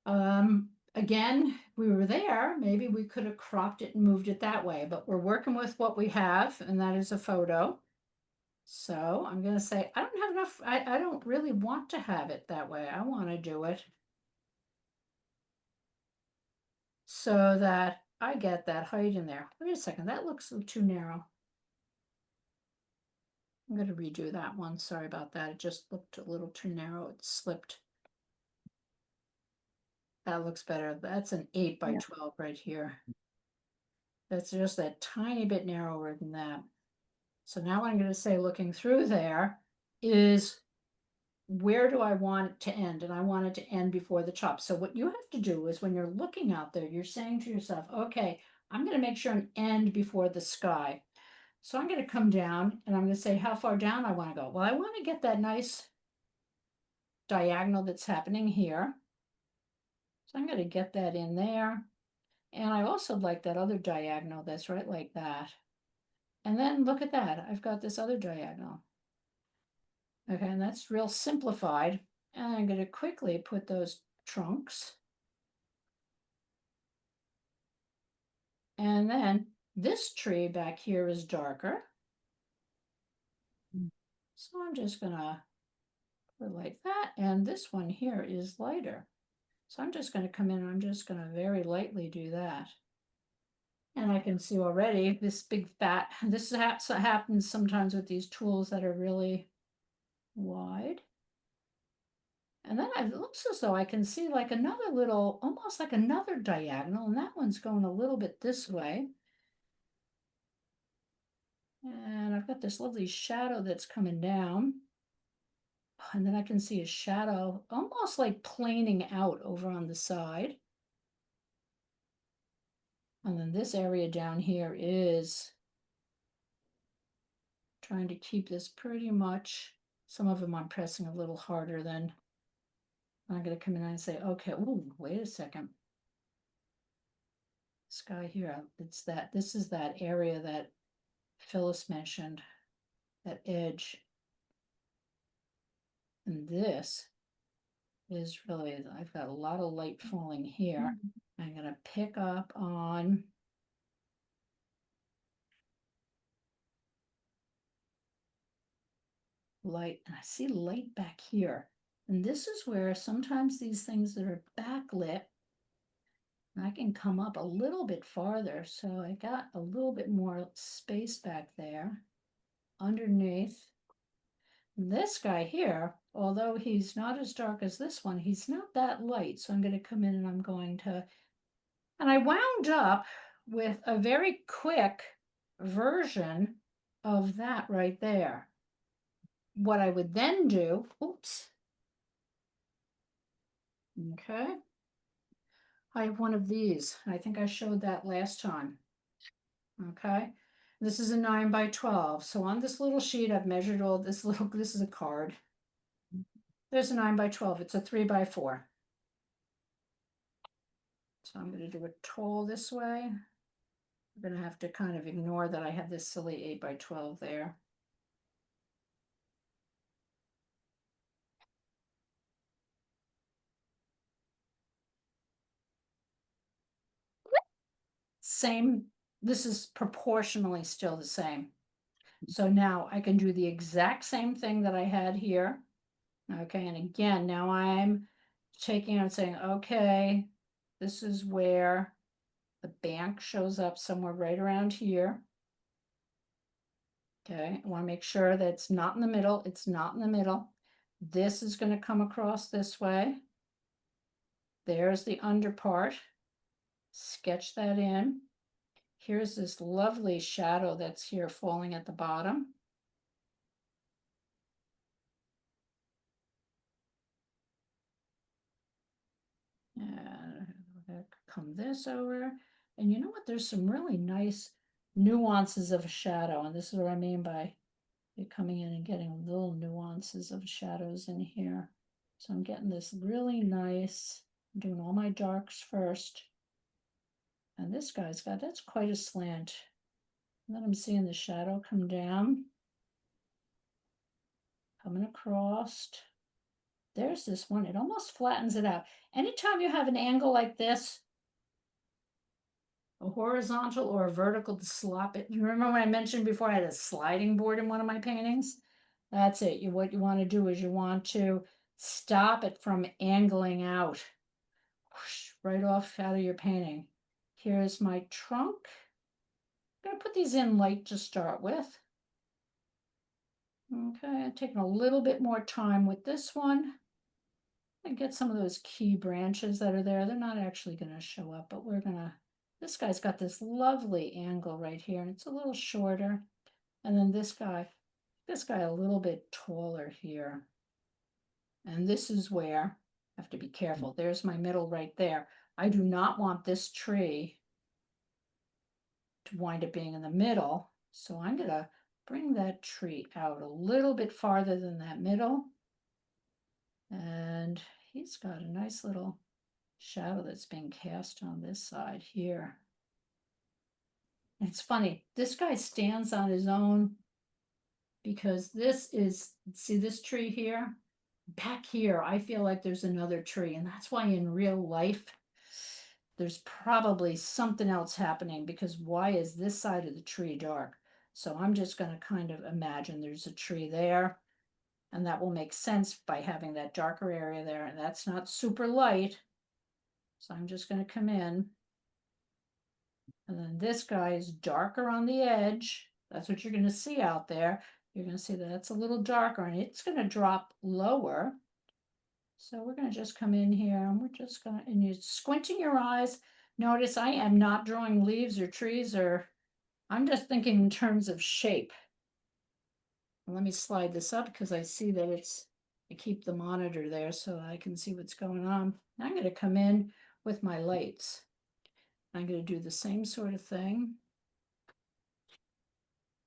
Again, we were there, maybe we could have cropped it and moved it that way, but we're working with what we have, and that is a photo. So I'm going to say, I don't have enough, I don't really want to have it that way. I want to do it so that I get that height in there. Wait a second, that looks too narrow. I'm going to redo that one. Sorry about that. It just looked a little too narrow. It slipped. That looks better. That's an 8x12 right here. That's just that tiny bit narrower than that. So now what I'm going to say, looking through there, is where do I want it to end? And I want it to end before the chop. So what you have to do is when you're looking out there, you're saying to yourself, okay, I'm going to make sure an end before the sky. So I'm going to come down and I'm going to say how far down I want to go. Well, I want to get that nice diagonal that's happening here. So I'm going to get that in there. And I also like that other diagonal that's right like that. And then look at that. I've got this other diagonal. Okay, and that's real simplified. And I'm going to quickly put those trunks. And then this tree back here is darker. So I'm just going to put it like that. And this one here is lighter. So I'm just going to come in and I'm just going to very lightly do that. And I can see already this big fat, this happens sometimes with these tools that are really wide. And then it looks as though I can see like another little, almost like another diagonal, and that one's going a little bit this way. And I've got this lovely shadow that's coming down. And then I can see a shadow almost like planing out over on the side. And then this area down here is trying to keep this pretty much. Some of them I'm pressing a little harder than. I'm going to come in and say, okay, ooh, wait a second. Sky here, it's that, this is that area that Phyllis mentioned, that edge. And this is really, I've got a lot of light falling here. I'm going to pick up on light, and I see light back here. And this is where sometimes these things that are backlit, I can come up a little bit farther. So I got a little bit more space back there underneath This guy here, although he's not as dark as this one, he's not that light. So I'm going to come in and I'm going to, and I wound up with a very quick version of that right there. What I would then do, oops. Okay. I have one of these. I think I showed that last time. Okay. This is a 9 by 12. So on this little sheet, I've measured all this this is a card. There's a 9 by 12. It's a 3 by 4. So I'm going to do it tall this way. I'm going to have to kind of ignore that I have this silly 8 by 12 there. Same, this is proportionally still the same. So now I can do the exact same thing that I had here. Okay, and again, now I'm taking and saying, okay, this is where the bank shows up somewhere right around here. Okay, I want to make sure that it's not in the middle. It's not in the middle. This is going to come across this way. There's the under part. Sketch that in. Here's this lovely shadow that's here falling at the bottom. And come this over. And you know what? There's some really nice nuances of shadow. And this is what I mean by it coming in and getting little nuances of shadows in here. So I'm getting this really nice, I'm doing all my darks first. And this guy's got, that's quite a slant. And then I'm seeing the shadow come down, coming across. There's this one, it almost flattens it out. Anytime you have an angle like this, a horizontal or a vertical to slop it. You remember when I mentioned before I had a sliding board in one of my paintings? That's it. What you want to do is you want to stop it from angling out. Whoosh, right off out of your painting. Here's my trunk. I'm going to put these in light to start with. Okay, I'm taking a little bit more time with this one. And get some of those key branches that are there. They're not actually going to show up, but we're going to, this guy's got this lovely angle right here, and it's a little shorter. And then this guy a little bit taller here. And this is where I have to be careful. There's my middle right there. I do not want this tree to wind up being in the middle. So I'm going to bring that tree out a little bit farther than that middle. And he's got a nice little shadow that's being cast on this side here. It's funny, this guy stands on his own because this is, see this tree here? Back here, I feel like there's another tree, and that's why in real life, there's probably something else happening, because why is this side of the tree dark? So I'm just going to kind of imagine there's a tree there, and that will make sense by having that darker area there, and that's not super light. So I'm just going to come in. And then this guy is darker on the edge. That's what you're going to see out there. You're going to see that it's a little darker, and it's going to drop lower. So we're going to just come in here, and we're just going to, and you're squinting your eyes. Notice I am not drawing leaves or trees, or I'm just thinking in terms of shape. And let me slide this up because I see that it's, I keep the monitor there so I can see what's going on. Now I'm going to come in with my lights. I'm going to do the same sort of thing.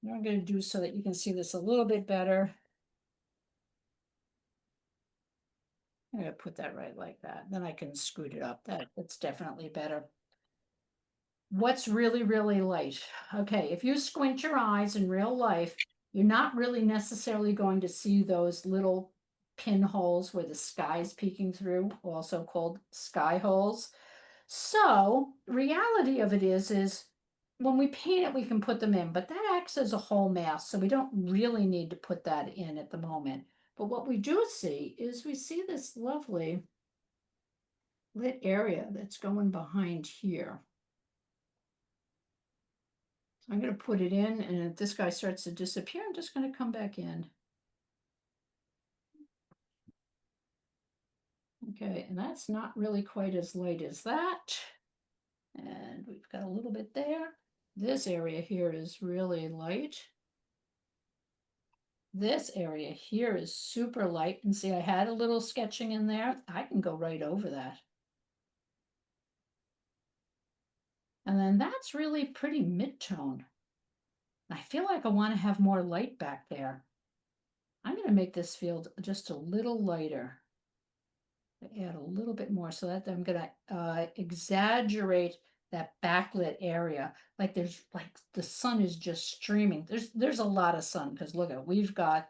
What I'm going to do so that you can see this a little bit better. I'm going to put that right like that. Then I can scoot it up. That's definitely better. What's really, really light? Okay, if you squint your eyes in real life, you're not really necessarily going to see those little pinholes where the sky is peeking through, also called sky holes. So reality of it is when we paint it, we can put them in, but that acts as a whole mask, so we don't really need to put that in at the moment. But what we do see is we see this lovely lit area that's going behind here. So I'm going to put it in, and if this guy starts to disappear, I'm just going to come back in. Okay, and that's not really quite as light as that. And we've got a little bit there. This area here is really light. This area here is super light. And see, I had a little sketching in there. I can go right over that. And then that's really pretty mid-tone. I feel like I want to have more light back there. I'm going to make this field just a little lighter. Add a little bit more so that I'm going to exaggerate that backlit area. Like there's like the sun is just streaming. There's a lot of sun because look at, we've got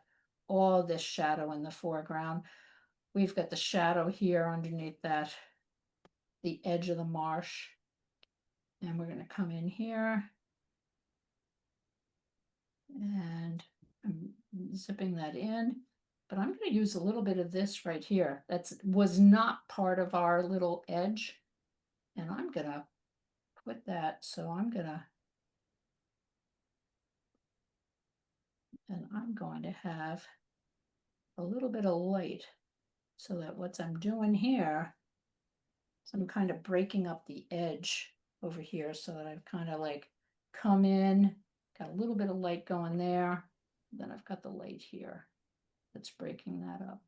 all this shadow in the foreground. We've got the shadow here underneath that, the edge of the marsh. And we're going to come in here. And I'm zipping that in. But I'm going to use a little bit of this right here. That was not part of our little edge. And I'm going to put that, so I'm going to have a little bit of light so that what I'm doing here is I'm kind of breaking up the edge over here so that I've kind of like come in, got a little bit of light going there. Then I've got the light here that's breaking that up.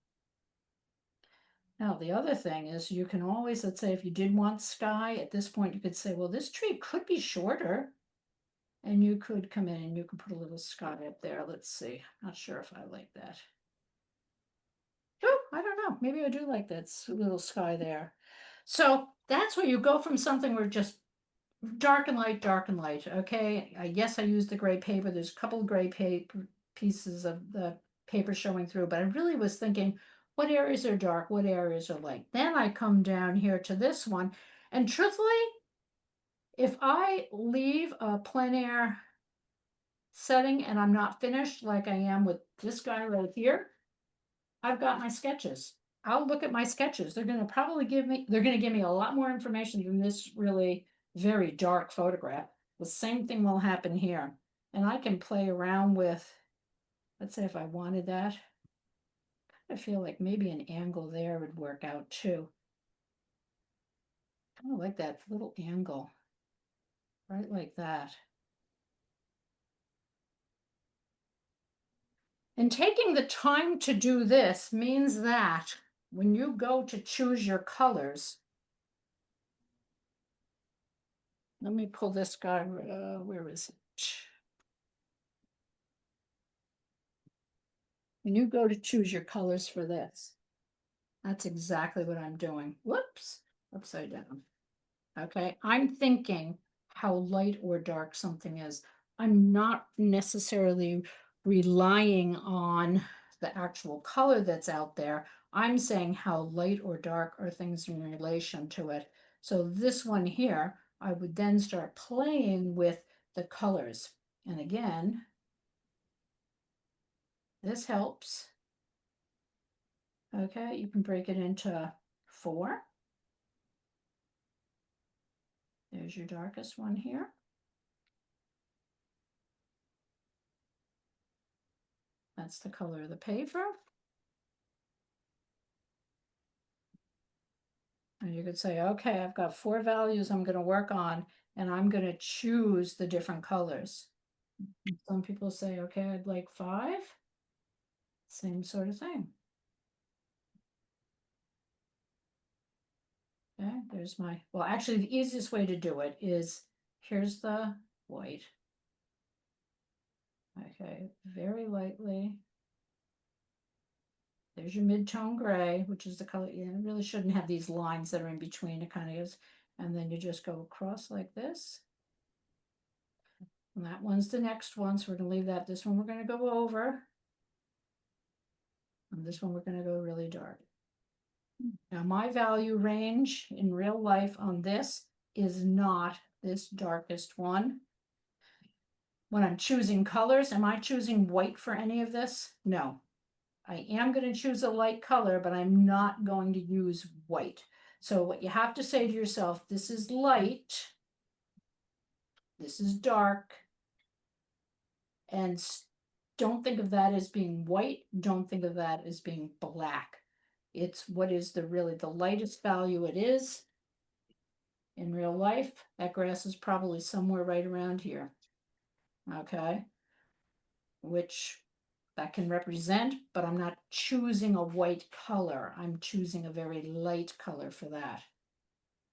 Now, the other thing is you can always, let's say if you did want sky, at this point you could say, well, this tree could be shorter. And you could come in and you can put a little sky up there. Let's see. Not sure if I like that. Oh, I don't know. Maybe I do like that little sky there. So that's where you go from something where just dark and light, dark and light. Okay. Yes, I used the gray paper. There's a couple of gray paper pieces of the paper showing through, but I really was thinking, what areas are dark? What areas are light? Then I come down here to this one. And truthfully, if I leave a plein air setting and I'm not finished like I am with this guy right here, I've got my sketches. I'll look at my sketches. They're going to give me a lot more information than this really very dark photograph. The same thing will happen here. And I can play around with, let's say if I wanted that, I feel like maybe an angle there would work out too. I kind of like that little angle, right like that. And taking the time to do this means that when you go to choose your colors, let me pull this guy, where is it? When you go to choose your colors for this, that's exactly what I'm doing. Whoops, upside down. Okay, I'm thinking how light or dark something is. I'm not necessarily relying on the actual color that's out there. I'm saying how light or dark are things in relation to it. So this one here, I would then start playing with the colors. And again, this helps. Okay, you can break it into 4. There's your darkest one here. That's the color of the paper. And you could say, okay, I've got 4 values I'm going to work on, and I'm going to choose the different colors. Some people say, okay, I'd like 5. Same sort of thing. Okay, there's my, well, actually, the easiest way to do it is here's the white. Okay, very lightly. There's your mid-tone gray, which is the color. You really shouldn't have these lines that are in between. It kind of is. And then you just go across like this. And that one's the next one. So we're going to leave that. This one we're going to go over. And this one we're going to go really dark. Now my value range in real life on this is not this darkest one. When I'm choosing colors, am I choosing white for any of this? No. I am going to choose a light color, but I'm not going to use white. So what you have to say to yourself, this is light, this is dark, and don't think of that as being white. Don't think of that as being black. It's what is the really the lightest value it is. In real life, that grass is probably somewhere right around here. Okay. Which that can represent, but I'm not choosing a white color. I'm choosing a very light color for that.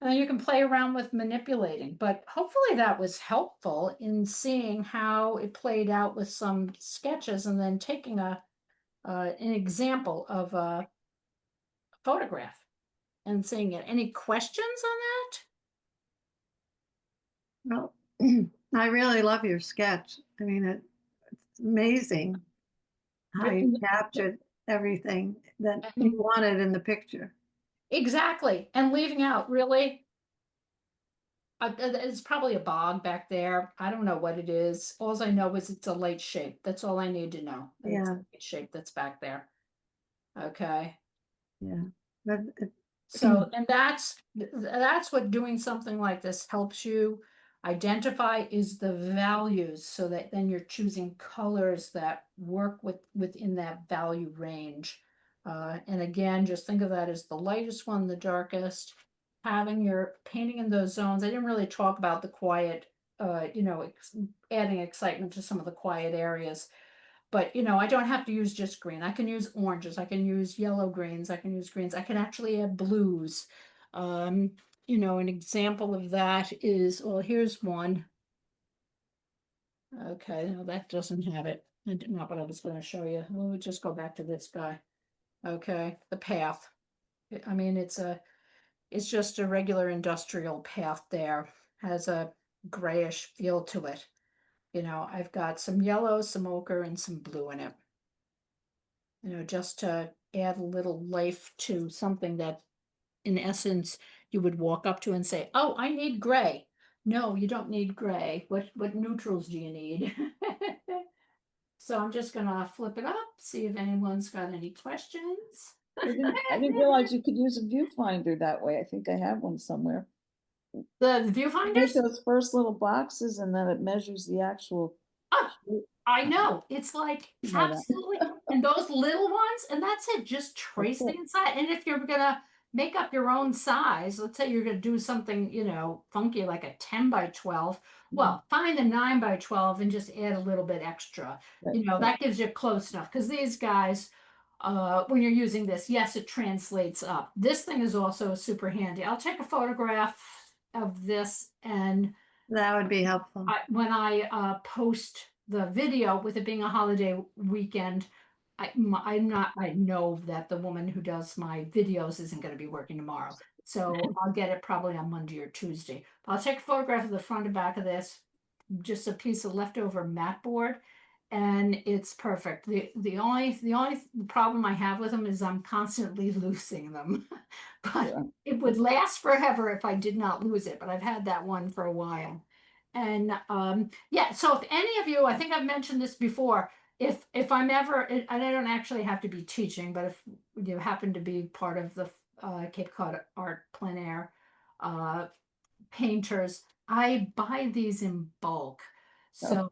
And then you can play around with manipulating, but hopefully that was helpful in seeing how it played out with some sketches and then taking an example of a photograph and seeing it. Any questions on Well, I really love your sketch. I mean, it's amazing how that? you captured everything that you Mhm. wanted in the picture. Exactly. And leaving out really, it's probably a bog back there. I don't know what it is. All I know is it's a light shape. That's all I need to know. That it's a Yeah, light shape that's back there. Okay. yeah. But So, and that's what doing something like this helps you identify is the values so that then you're choosing colors that work within that value range. And again, just think of that as the lightest one, the darkest, having your painting in those zones. I didn't really talk about the quiet, adding excitement to some of the quiet areas. But I don't have to use just green. I can use oranges. I can use yellow greens. I can use greens. I can actually add blues. Um, an example of that is, well, here's one. Okay, no, that doesn't have it. Not what I was going to show you. We'll just go back to this guy. Okay, the path. I mean, it's just a regular industrial path there. Has a grayish feel to it. I've got some yellow, some ochre, and some blue in it. Just to add a little life to something that, in essence, you would walk up to and say, "Oh, I need gray." No, you don't need gray. What neutrals do you need? So I'm just gonna flip it up, see if anyone's got any questions. I didn't realize you could use a viewfinder that way. I think I have one somewhere. The You make viewfinders? those first little boxes and then it measures the actual Oh, shape. I know. It's like You know absolutely. And those little ones, and that's it. Just That's trace the it. inside. And if you're gonna make up your own size, let's say you're gonna do something, funky like a 10 by 12. Mhm. Well, find a 9 by 12 and just add a little bit extra. Right, right. That gives you close enough. Because these guys, when you're using this, yes, it translates up. This thing is also super handy. I'll take a photograph of this and that would be helpful. when I post the video, with it being a holiday weekend, I know that the woman who does my videos isn't going to be working tomorrow. So I'll get it probably on Monday or Tuesday. I'll take a photograph of the front and back of this, just a piece of leftover mat board, and it's perfect. The only problem I have with them is I'm constantly losing them. But Yeah. it would last forever if I did not lose it. But I've had that one for a while. And yeah, so if any of you, I think I've mentioned this before, if I'm ever, and I don't actually have to be teaching, but if you happen to be part of the Cape Cod Art Plein Air painters, I buy these in bulk. Oh, So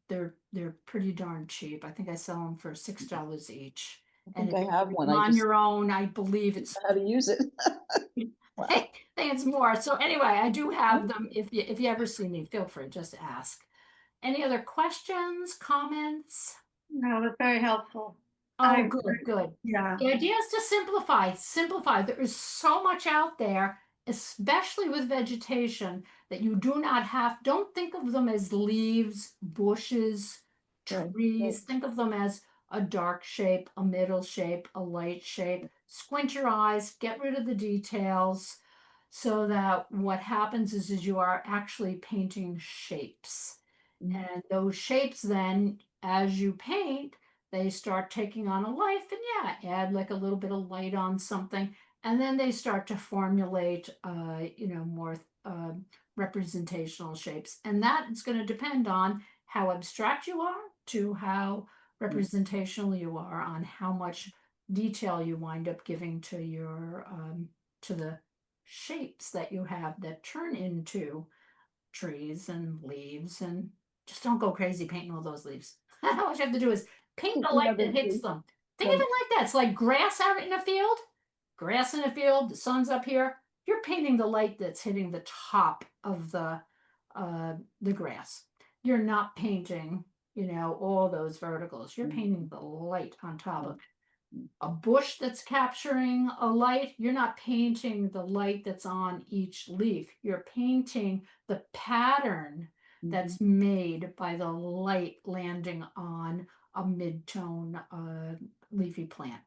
they're pretty darn cheap. I think I sell them for $6 each. I And think if I you're have doing one. them I on just your own, I believe don't it's know how to use it. Wow. I think it's more. So anyway, I do have them. If you ever see me, feel free, just ask. Any other questions, comments? No, that's very helpful. Oh, I, good, good. yeah, The idea is to simplify, simplify. There is so much out there, especially with vegetation, that you do not have, don't think of them as leaves, bushes, Right, trees. right. Think of them as a dark shape, a middle shape, a light shape. Squint your eyes, get rid of the details, so that what happens is you are actually painting shapes. Mhm. And those shapes then, as you paint, they start taking on a life, and yeah, add like a little bit of light on something, and then they start to formulate more representational shapes, and that is going to depend on how abstract you are to how Right. representational you are, on how much detail you wind up giving to your to the shapes that you have that turn into trees and leaves. And just don't go crazy painting all those leaves. All you have to do is paint the You light know, that hits them. Think of it like that. It's like grass out in a field, grass in a field, the sun's up here. You're painting the light that's hitting the top of the grass. You're not painting, all those verticals. You're painting the light on top of it. A bush that's capturing a light, you're not painting the light that's on each leaf. You're painting the pattern that's made by the light landing on a mid-tone leafy plant.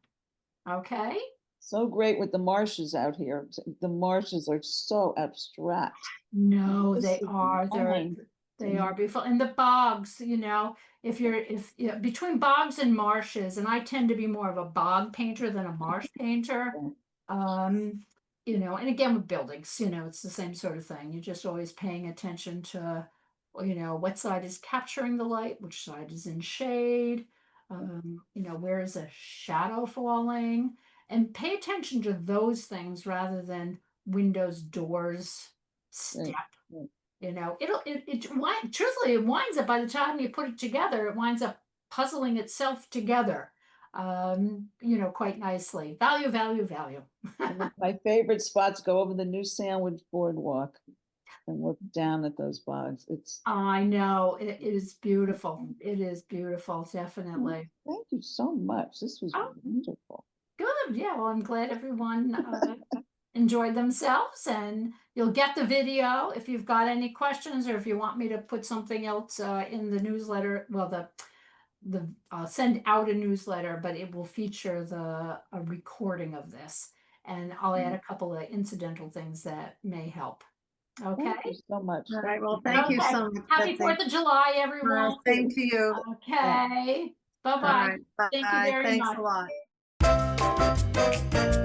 Okay? So great with the marshes out here. The marshes are so abstract. No, This they is are. fine. They are beautiful. And the bogs, if between bogs and marshes, and I tend to be more of a bog painter than a marsh painter. Um, and again with buildings, it's the same sort of thing. You're just always paying attention to, what side is capturing the light, which side is in shade, where is a shadow falling, and pay attention to those things rather than windows, doors, step. Right. Truthfully, it winds up, by the time you put it together, it winds up puzzling itself together, quite nicely. Value, value, value. My favorite spots go over the new Sandwich Boardwalk and look down at those bogs. It's I know, it is beautiful. It is beautiful, definitely. thank you so much. This was Oh. wonderful. Good. Yeah, well, I'm glad everyone enjoyed themselves, and you'll get the video if you've got any questions, or if you want me to put something else in the newsletter. Well, the send out a newsletter, but it will feature a recording of this, and I'll add a couple of incidental things that may help. Okay. Thank you so much. All right, well, thank you Okay. so much. Happy Betsy. 4th of July, everyone. Same to you. Okay. All Bye-bye. right, Thank you bye. very Thanks much. a lot.